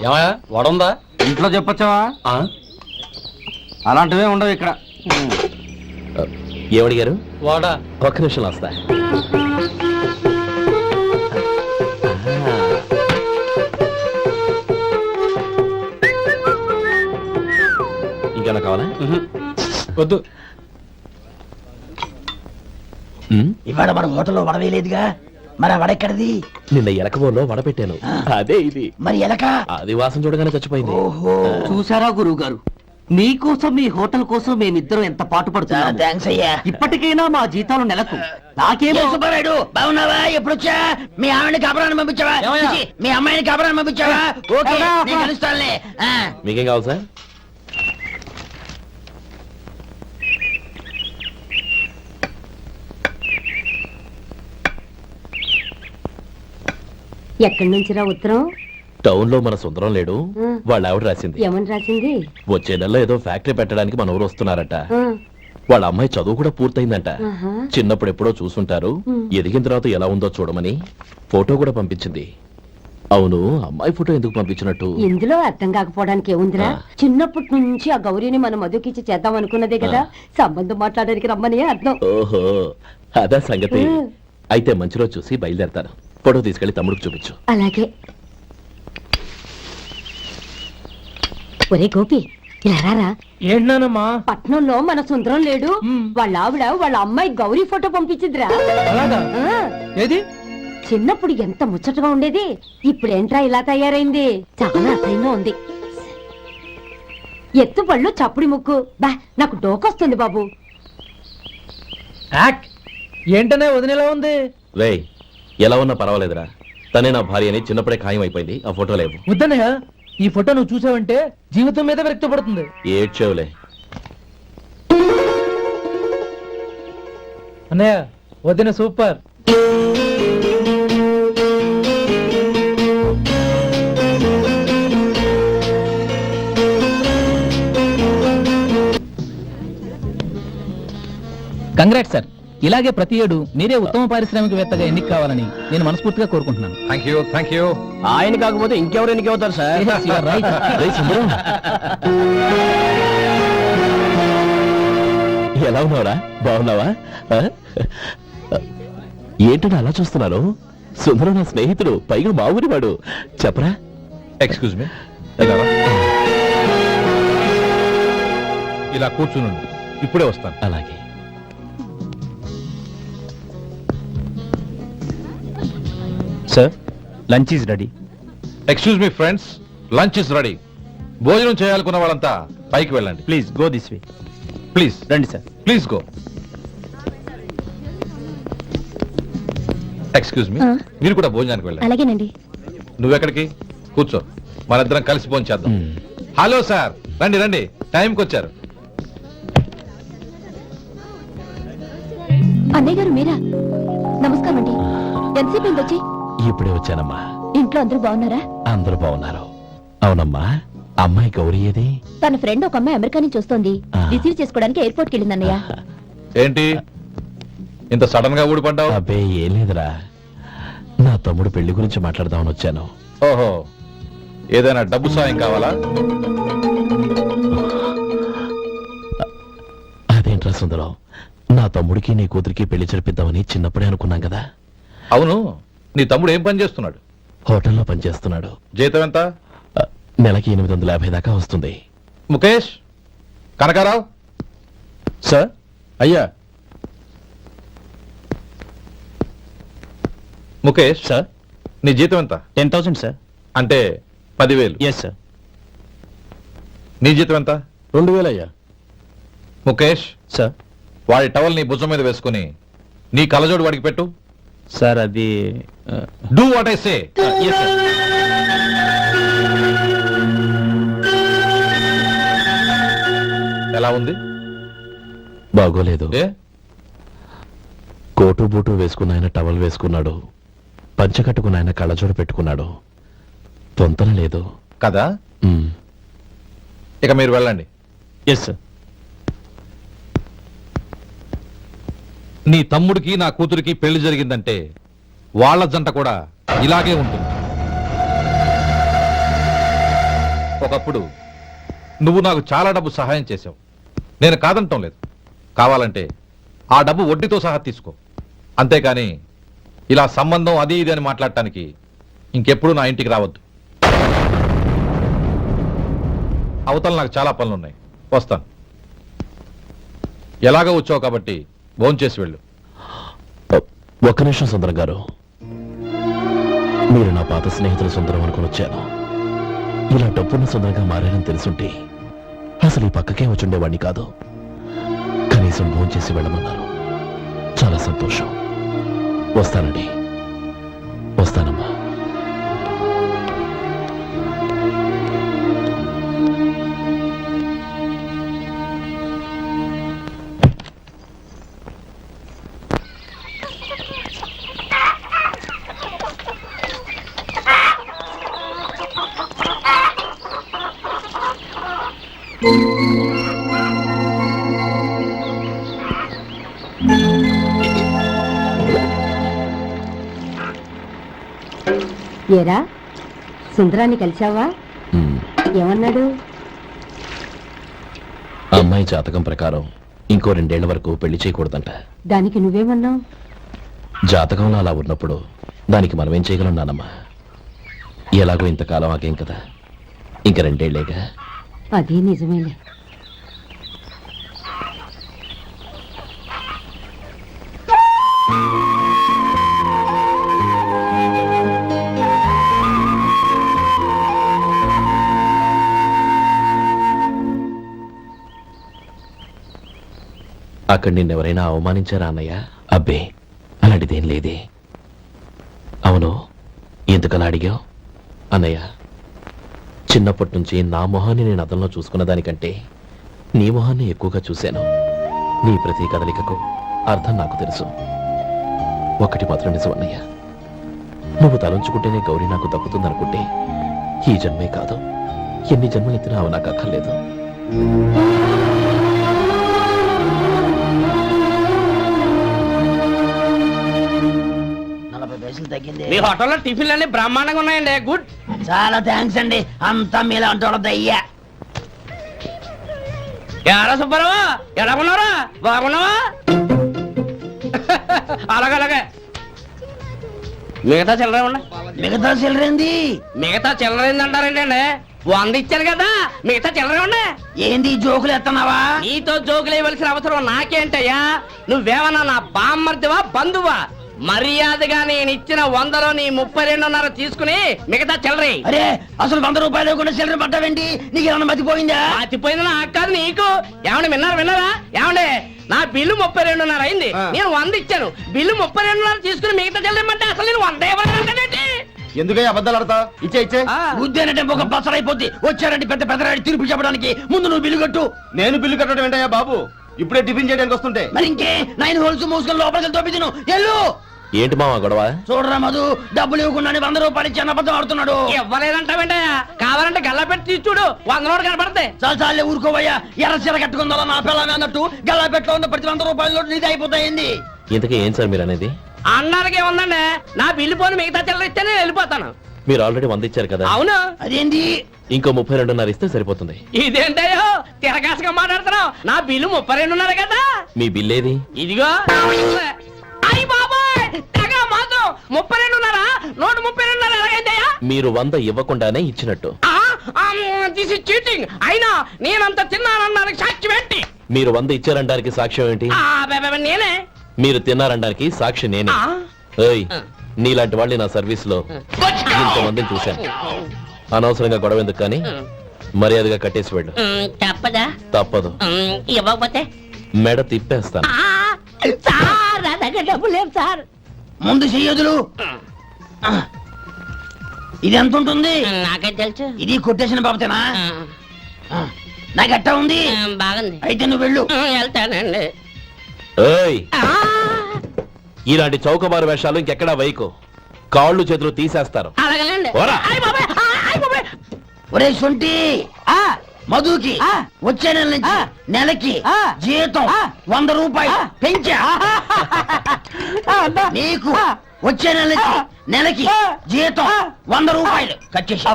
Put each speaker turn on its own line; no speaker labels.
ఏమయ్యా వడుందా?
ఇంట్లో చెప్పొచ్చావా? అలాంటివే ఉండవు ఇక్కడ.
ఏమడిగారు?
వాడా
ఒక్క నిమిషం వస్తా. ఇంకేనా కావాలా?
వద్దు.
ఇవాళ మన హోటల్లో వడవేయలేదుగా, మరి ఆ వడ ఎక్కడిది?
నిన్న ఎలకబోలో వడ పెట్టాను, అదే ఇది.
మరి ఎలక?
అది వాసన చూడగానే చచ్చిపోయింది.
చూసారా గురువు గారు, మీకోసం మీ హోటల్ కోసం మేమిద్దరం ఎంత పాటు పడుతున్నాం.
థాంక్స్ అయ్యా.
ఇప్పటికైనా మా జీతాలు నెలకు నాకేమో.
సుబ్బారాయుడు బాగున్నావా? ఎప్పుడొచ్చా? మీ ఆవిడని కబరాన్ని పంపించావా? మీ అమ్మాయిని కబరాన్ని పంపించావా? ఓకే, నేను కలుస్తానులే.
మీకేం కావాలి సార్?
ఎక్కడి నుంచిరా ఉత్తరం?
టౌన్ లో మన సుందరం లేడు, వాళ్ళ ఆవిడ రాసింది.
ఏమని రాసింది?
వచ్చే నెలలో ఏదో ఫ్యాక్టరీ పెట్టడానికి మన ఊరు వస్తున్నారట. వాళ్ళ అమ్మాయి చదువు కూడా పూర్తయిందంట. చిన్నప్పుడు ఎప్పుడో చూసుంటారు, ఎదిగిన తర్వాత ఎలా ఉందో చూడమని ఫోటో కూడా పంపించింది. అవును, అమ్మాయి ఫోటో ఎందుకు పంపించినట్టు?
ఇందులో అర్థం కాకపోవడానికి ఏముందిరా? చిన్నప్పటి నుంచి ఆ గౌరీని మనం మధుకిచ్చి చేద్దాం అనుకున్నదే కదా, సంబంధం మాట్లాడడానికి రమ్మని అర్థం.
ఓహో, అదా సంగతి. అయితే మంచి రోజు చూసి బయలుదేరతాను. ఫోటో తీసుకెళ్లి తమ్ముడికి చూపించు.
అలాగే. ఒరే గోపి, ఇలా రారా.
ఏంటన్నానమ్మా?
పట్నంలో మన సుందరం లేడు, వాళ్ళ ఆవిడ వాళ్ళ అమ్మాయి గౌరీ ఫోటో పంపించిద్రా.
ఏది?
చిన్నప్పుడు ఎంత ముచ్చటగా ఉండేది, ఇప్పుడేంట్రా ఇలా తయారైంది? చాలా అసహ్యంగా ఉంది. ఎత్తు పళ్ళు, చప్పుడి ముక్కు, బా నాకు డోకొస్తుంది బాబు.
ఏంటనే వదినేలా ఉంది?
రేయ్, ఎలా ఉన్నా పర్వాలేదురా, తనే నా భార్య అని చిన్నప్పుడే ఖాయం అయిపోయింది. ఆ ఫోటో లేవు.
వద్దన్నయ్య, ఈ ఫోటో నువ్వు చూసావంటే జీవితం మీద విరక్తి పడుతుంది.
ఏడ్చేవులే.
అన్నయ్య, వదిన సూపర్.
Congrats sir. ఇలాగే ప్రతి ఏడు మీరే ఉత్తమ పారిశ్రామికవేత్తగా ఎన్నిక కావాలని నేను మనస్ఫూర్తిగా కోరుకుంటున్నాను.
Thank you.
ఆయన కాకపోతే ఇంకెవరు ఎన్నికవుతారు సార్? ఎలా ఉన్నావురా? బాగున్నావా? ఏంటని అలా చూస్తున్నారు? సుందరం నా స్నేహితుడు, పైగా మా ఊరి వాడు. చెప్పరా?
ఎక్స్క్యూజ్ మీ, ఇలా కూర్చునుండు, ఇప్పుడే వస్తాను.
అలాగే.
Sir, lunch is ready.
Excuse me friends, lunch is ready. భోజనం చేయాలనుకున్న వాళ్ళంతా పైకి వెళ్ళండి.
Please go this way.
Please
రండి sir.
Please go. Excuse me, మీరు కూడా భోజనానికి వెళ్ళండి.
అలాగేనండి.
నువ్వెక్కడికి? కూర్చో, మనిద్దరం కలిసి భోజనం చేద్దాం. హలో సార్, రండి రండి, టైంకి వచ్చారు.
అన్నయ్య గారు మీరా? నమస్కారం అండి. ఎంతసేపు అయింది వచ్చి?
ఇప్పుడే వచ్చానమ్మా.
ఇంట్లో అందరూ బాగున్నారా?
అందరూ బాగున్నారు. అవునమ్మా, అమ్మాయి గౌరీ ఏది?
తన ఫ్రెండ్ ఒక అమ్మాయి అమెరికా నుంచి వస్తోంది, రిసీవ్ చేసుకోవడానికి ఎయిర్పోర్ట్ కి వెళ్ళింది అన్నయ్య.
ఏంటి ఇంత సడన్ గా ఊడిపడ్డావు?
అబ్బే ఏం లేదురా, నా తమ్ముడు పెళ్లి గురించి మాట్లాడదామని వచ్చాను.
ఓహో, ఏదైనా డబ్బు సాయం కావాలా?
అదేంట్రా సుందరం, నా తమ్ముడికి నీ కూతురికి పెళ్లి జరిపిద్దామని చిన్నప్పుడే అనుకున్నాం కదా.
అవును, నీ తమ్ముడు ఏం పని చేస్తున్నాడు?
హోటల్లో పనిచేస్తున్నాడు.
జీతం ఎంత?
నెలకి 850 దాకా వస్తుంది.
ముఖేష్, కనకారావు.
సార్.
అయ్యా. ముఖేష్
సార్.
నీ జీతం ఎంత?
10,000 సార్.
అంటే 10,000.
Yes sir.
నీ జీతం ఎంత?
2,000 అయ్యా.
ముఖేష్
సార్.
వాడి టవల్ నీ భుజం మీద వేసుకుని నీ కలజోడు వాడికి పెట్టు.
సార్ అది
do what I say.
Yes sir.
ఎలా ఉంది?
బాగోలేదు.
ఏ?
కోటు బూటు వేసుకున్న ఆయన టవల్ వేసుకున్నాడు, పంచె కట్టుకున్న ఆయన కళ్ళజోడు పెట్టుకున్నాడు. తొంతన లేదు
కదా. ఇక మీరు వెళ్ళండి.
Yes sir.
నీ తమ్ముడికి నా కూతురికి పెళ్లి జరిగిందంటే వాళ్ళ జంట కూడా ఇలాగే ఉంటుంది. ఒకప్పుడు నువ్వు నాకు చాలా డబ్బు సహాయం చేసావు. నేను కాదంటం లేదు. కావాలంటే ఆ డబ్బు వడ్డీతో సహా తీసుకో. అంతేకాని ఇలా సంబంధం అది ఇది అని మాట్లాడటానికి ఇంకెప్పుడు నా ఇంటికి రావద్దు. అవతల నాకు చాలా పనులున్నాయి, వస్తాను. ఎలాగో వచ్చావు కాబట్టి భోంచేసి వెళ్ళు.
ఒక్క నిమిషం సుందరం గారు, మీరు నా పాత స్నేహితుల సుందరం అనుకుని వచ్చాను. ఇలా డబ్బున్న సుందరంగా మారారని తెలుసుంటే అసలు ఈ పక్కకే వచ్చుండేవాడిని కాదు. కనీసం భోంచేసి వెళ్ళమన్నారు, చాలా సంతోషం. వస్తానండి, వస్తానమ్మా.
ఏరా సుందరాన్ని కలిశావా?
ఉమ్.
ఏమన్నాడు?
అమ్మాయి జాతకం ప్రకారం ఇంకో 2 ఏళ్ల వరకు పెళ్లి చేయకూడదంట.
దానికి నువ్వేమన్నావు?
జాతకంలో అలా ఉన్నప్పుడు దానికి మనం ఏం చేయగలం నానమ్మా? ఎలాగో ఇంతకాలం ఆగేం కదా, ఇంక 2 ఏళ్లేగా.
అది నిజమేలే.
అక్కడ నిన్నెవరైనా అవమానించారా అన్నయ్య? అబ్బే, అలాంటిదేం లేదే. అవును, ఎందుకలా అడిగావు? అన్నయ్య, చిన్నప్పటి నుంచి నా మొహాన్ని నేను అదంలో చూసుకున్న దానికంటే నీ మొహాన్ని ఎక్కువగా చూశాను. నీ ప్రతి కదలికకు అర్థం నాకు తెలుసు. ఒకటి మాత్రం నిజం అన్నయ్య, నువ్వు తలంచుకుంటేనే గౌరీ నాకు దక్కుతుందనుకుంటే ఈ జన్మే కాదు, ఎన్ని జన్మలెత్తినా అవి నాకు అక్కర్లేదు.
40 పైసలు తగ్గింది.
మీ హోటల్లో టిఫిన్లు అన్ని బ్రహ్మాండంగా ఉన్నాయండి. గుడ్.
చాలా థ్యాంక్స్ అండి. అంతా మీలా అంటూ అయ్యా.
ఎలా సుబ్బారావు, ఎలా ఉన్నారా? బాగున్నావా? అలాగే మిగతా చిల్లర ఉన్నా.
మిగతా చిల్లరేంది?
మిగతా చిల్లర ఏందంటారండి అండి? 100 ఇచ్చాను కదా, మిగతా చిల్లర ఉన్నా.
ఏంది జోకులు ఎత్తన్నావా?
నీతో జోకులు వేయవలసిన అవసరం నాకేంటయ్యా? నువ్వేమన్నా నా బామ్మర్దివా, బంధువా? మర్యాదగా నేను ఇచ్చిన 100లో నీ 32.5 తీసుకుని మిగతా చిల్లరే.
అరే, అసలు 100 రూపాయలు లేకుండా చిల్లర పట్టావేంటి? నీకు ఏమన్నా మతిపోయిందా?
మర్చిపోయింది నాకు కాదు, నీకు. ఏమండి విన్నారా? ఏమండి, నా బిల్లు 32.5 అయింది. నేను 100 ఇచ్చాను. బిల్లు 32.5 తీసుకుని మిగతా చెల్లిమంటే అసలు నేను 100 ఇవ్వాలంటే
ఎందుకయ్యా అబద్ధాలు ఆడతా? ఇచ్చే
ఉద్యానంటే ఒక బసరైపోద్ది. వచ్చారంటే పెద్ద పెద్దరాడి తీర్పు చెప్పడానికి ముందు నువ్వు బిల్లు కట్టు.
నేను బిల్లు కట్టడం ఏంటయ్యా బాబు? ఇప్పుడే టిఫిన్ చేయడానికి వస్తుంటే.
మరి ఇంకే 9 హోల్స్ మూసుకొని లోపలికి తోపి తిను. ఎల్లు.
ఏంటి మావా గొడవ?
చూడరా మధు, డబ్బులు ఇవ్వకుండానే 100 రూపాయలు ఇచ్చి అబద్ధం ఆడుతున్నాడు.
ఇవ్వలేదంటావేంటయ్యా? కావాలంటే గల్లా పెట్టి తీసి చూడు, 100 నోటు కనపడతాయి.
చాలే ఊరుకోవయ్యా. ఎర్ర చీర కట్టుకుందా నా పిల్లమే అన్నట్టు గల్లా పెట్టులో ఉన్న ప్రతి 100 రూపాయలు నీది అయిపోతాయింది.
ఇంతకీ ఏం సార్ మీరు అనేది?
అన్నానికి ఏముందండి, నా బిల్లు పోని మిగతా చిల్లర ఇస్తే నేను వెళ్ళిపోతాను.
మీరు ఆల్రెడీ 100 ఇచ్చారు కదా.
అవును.
అదేంటి?
ఇంకో 32.5 ఇస్తే సరిపోతుంది.
ఇదేంటయ్యో తిరగాసుగా మాట్లాడుతున్నావు? నా బిల్లు 32.5 కదా.
మీ బిల్ ఏది?
ఇదిగో. అయ్య బాబాయ్, తెగ మాత్రం 32.5, 132.5 ఎలాగైందయ్యా?
మీరు 100 ఇవ్వకుండానే ఇచ్చినట్టు.
This is cheating. అయినా నేనంత తిన్నానన్నానికి సాక్ష్యం ఏంటి?
మీరు 100 ఇచ్చారనడానికి సాక్ష్యం ఏంటి?
నేనే.
మీరు తిన్నారనడానికి సాక్షి నేనే.
ఆ,
ఏయ్, నీలాంటి వాళ్ళని నా సర్వీస్ లో ఇంతమందిని చూశాను. అనవసరంగా గొడవ ఎందుకు కానీ మర్యాదగా కట్టేసి వెళ్ళు.
తప్పదా?
తప్పదు.
ఇవ్వకపోతే
మెడ తిప్పేస్తాను.
సార్, నా దగ్గర డబ్బు లేదు సార్.
ముందు చెయ్యదులు. ఇది ఎంత ఉంటుంది?
నాకే తెలుసు.
ఇది కొట్టేసిన బాబతేనా? నాకు అట్టా ఉంది.
బాగుంది.
అయితే నువ్వు వెళ్ళు.
వెళ్తానండి.
ఏయ్, ఇలాంటి చౌకబారు వేషాలు ఇంకెక్కడా వైకు. కాళ్ళు చేతులు తీసేస్తారు.
అలాగేనండి.
ఓరా.
ఒరే సొంటి, మధుకి వచ్చే నెల నుంచి నెలకి జీతం 100 రూపాయలు పెంచా. నీకు వచ్చే నెల నుంచి నెలకి జీతం 100 రూపాయలు కట్ చేసి